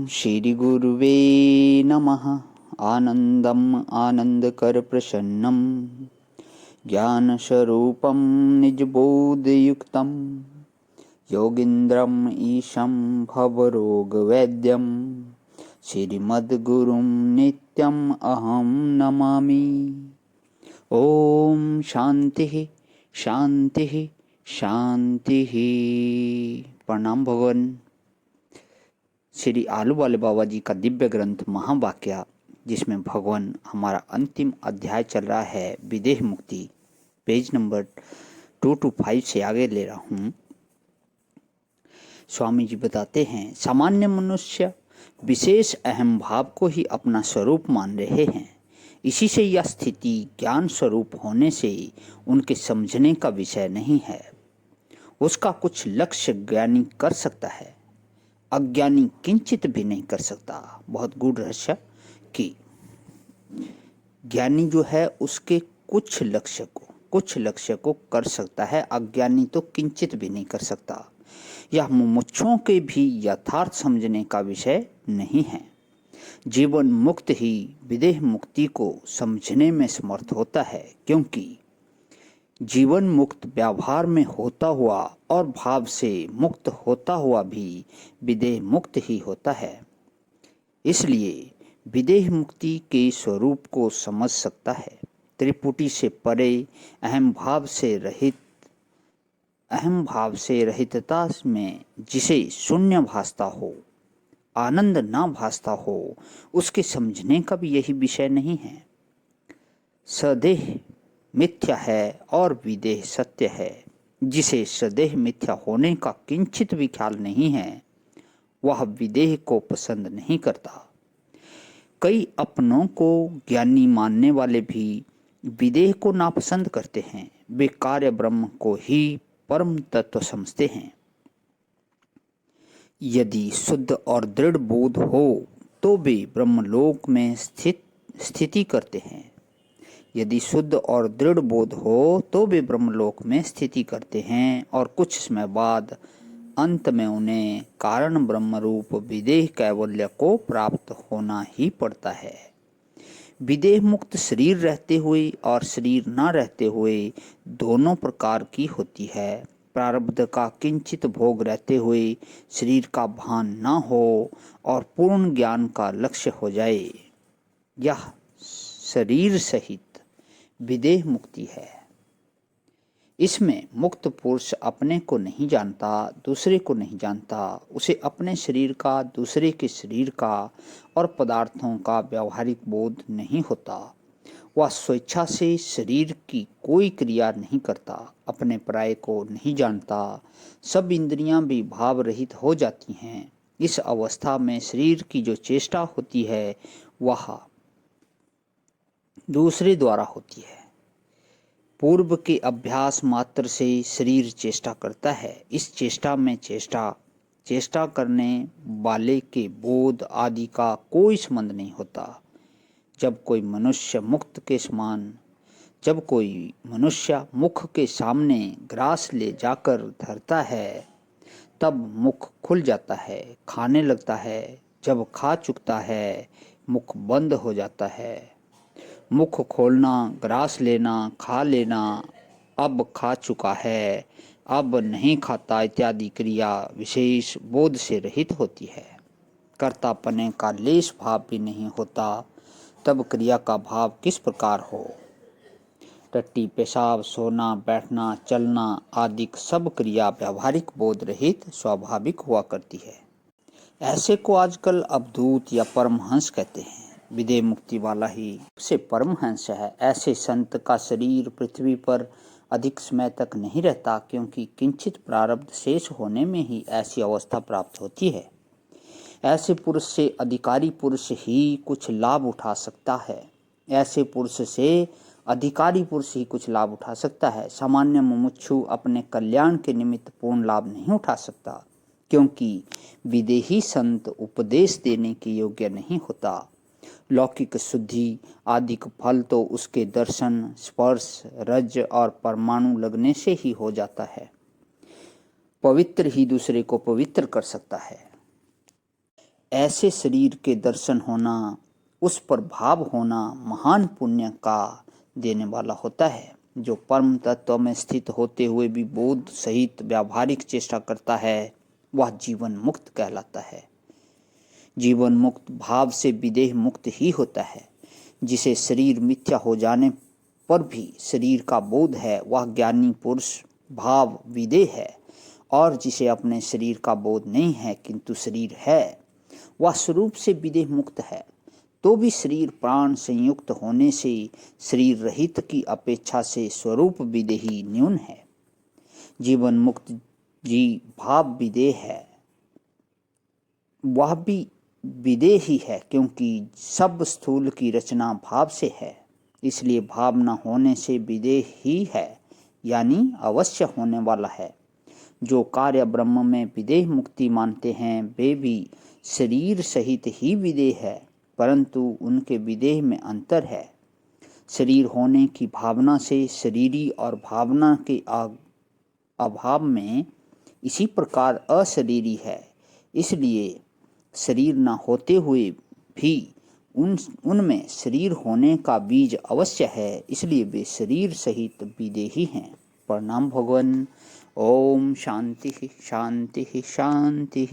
श्री गुरुवे नमः। आनंदम आनंदकर प्रसन्नम ज्ञानस्वरूपम निजबोधयुक्तम योगीन्द्रम ईशं भवरोगवैद्यम श्रीमद्गुरुं नित्यं अहं नमामि। ओम शांति शांति शांति। प्रणाम भगवान। श्री आलू वाले बाबा जी का दिव्य ग्रंथ महावाक्य, जिसमें भगवान हमारा अंतिम अध्याय चल रहा है विदेह मुक्ति, पेज नंबर 225 से आगे ले रहा हूँ। स्वामी जी बताते हैं, सामान्य मनुष्य विशेष अहम भाव को ही अपना स्वरूप मान रहे हैं। इसी से यह स्थिति ज्ञान स्वरूप होने से उनके समझने का विषय नहीं है। उसका कुछ लक्ष्य ज्ञानी कर सकता है, अज्ञानी किंचित भी नहीं कर सकता। बहुत गूढ़ रहस्य कि ज्ञानी जो है उसके कुछ लक्ष्य को कर सकता है, अज्ञानी तो किंचित भी नहीं कर सकता। यह मुमुक्षुओं के भी यथार्थ समझने का विषय नहीं है। जीवन मुक्त ही विदेह मुक्ति को समझने में समर्थ होता है, क्योंकि जीवन मुक्त व्यवहार में होता हुआ और भाव से मुक्त होता हुआ भी विदेह मुक्त ही होता है। इसलिए विदेह मुक्ति के स्वरूप को समझ सकता है। त्रिपुटी से परे अहम भाव से रहितता में जिसे शून्य भासता हो, आनंद ना भासता हो, उसके समझने का भी यही विषय नहीं है। सदेह मिथ्या है और विदेह सत्य है। जिसे सदेह मिथ्या होने का किंचित भी ख्याल नहीं है, वह विदेह को पसंद नहीं करता। कई अपनों को ज्ञानी मानने वाले भी विदेह को नापसंद करते हैं। वे कार्य ब्रह्म को ही परम तत्व समझते हैं। यदि शुद्ध और दृढ़ बोध हो तो वे ब्रह्मलोक में स्थिति करते हैं। यदि शुद्ध और दृढ़ बोध हो तो वे ब्रह्मलोक में स्थिति करते हैं, और कुछ समय बाद अंत में उन्हें कारण ब्रह्म रूप विदेह कैवल्य को प्राप्त होना ही पड़ता है। विदेह मुक्त शरीर रहते हुए और शरीर न रहते हुए दोनों प्रकार की होती है। प्रारब्ध का किंचित भोग रहते हुए शरीर का भान न हो और पूर्ण ज्ञान का लक्ष्य हो जाए, यह शरीर सहित विदेह मुक्ति है। इसमें मुक्त पुरुष अपने को नहीं जानता, दूसरे को नहीं जानता। उसे अपने शरीर का, दूसरे के शरीर का और पदार्थों का व्यवहारिक बोध नहीं होता। वह स्वेच्छा से शरीर की कोई क्रिया नहीं करता, अपने पराये को नहीं जानता। सब इंद्रियां भी भाव रहित हो जाती हैं। इस अवस्था में शरीर की जो चेष्टा होती है वह दूसरे द्वारा होती है। पूर्व के अभ्यास मात्र से शरीर चेष्टा करता है। इस चेष्टा में चेष्टा करने वाले के बोध आदि का कोई संबंध नहीं होता। जब कोई मनुष्य मुख के सामने ग्रास ले जाकर धरता है, तब मुख खुल जाता है, खाने लगता है। जब खा चुकता है, मुख बंद हो जाता है। मुख खोलना, ग्रास लेना, खा लेना, अब खा चुका है, अब नहीं खाता इत्यादि क्रिया विशेष बोध से रहित होती है। कर्तापने का लेश भाव भी नहीं होता। तब क्रिया का भाव किस प्रकार हो? टट्टी, पेशाब, सोना, बैठना, चलना आदि सब क्रिया व्यवहारिक बोध रहित स्वाभाविक हुआ करती है। ऐसे को आजकल अवधूत या परमहंस कहते हैं। विदेह मुक्ति वाला ही से परमहंस है। ऐसे संत का शरीर पृथ्वी पर अधिक समय तक नहीं रहता, क्योंकि किंचित प्रारब्ध शेष होने में ही ऐसी अवस्था प्राप्त होती है। ऐसे पुरुष से अधिकारी पुरुष ही कुछ लाभ उठा सकता है। सामान्य मुमुक्षु अपने कल्याण के निमित्त पूर्ण लाभ नहीं उठा सकता, क्योंकि विदेही संत उपदेश देने के योग्य नहीं होता। लौकिक शुद्धि आदि फल तो उसके दर्शन, स्पर्श, रज और परमाणु लगने से ही हो जाता है। पवित्र ही दूसरे को पवित्र कर सकता है। ऐसे शरीर के दर्शन होना, उस पर भाव होना महान पुण्य का देने वाला होता है। जो परम तत्व में स्थित होते हुए भी बोध सहित व्यावहारिक चेष्टा करता है, वह जीवन मुक्त कहलाता है। जीवन मुक्त भाव से विदेह मुक्त ही होता है। जिसे शरीर मिथ्या हो जाने पर भी शरीर का बोध है, वह ज्ञानी पुरुष भाव विदेह है। और जिसे अपने शरीर का बोध नहीं है किंतु शरीर है, वह स्वरूप से विदेह मुक्त है। तो भी शरीर प्राण संयुक्त होने से शरीर रहित की अपेक्षा से स्वरूप विदेही न्यून है। जीवन मुक्त जी भाव विदेह है, वह भी विदेह ही है, क्योंकि सब स्थूल की रचना भाव से है। इसलिए भाव न होने से विदेह ही है, यानी अवश्य होने वाला है। जो कार्य ब्रह्म में विदेह मुक्ति मानते हैं, वे भी शरीर सहित ही विदेह है, परंतु उनके विदेह में अंतर है। शरीर होने की भावना से शरीरी और भावना के अभाव में इसी प्रकार अशरीरी है। इसलिए शरीर न होते हुए भी उनमें शरीर होने का बीज अवश्य है, इसलिए वे शरीर सहित विदेही हैं। प्रणाम भगवान। ओम शांति शांति शांति।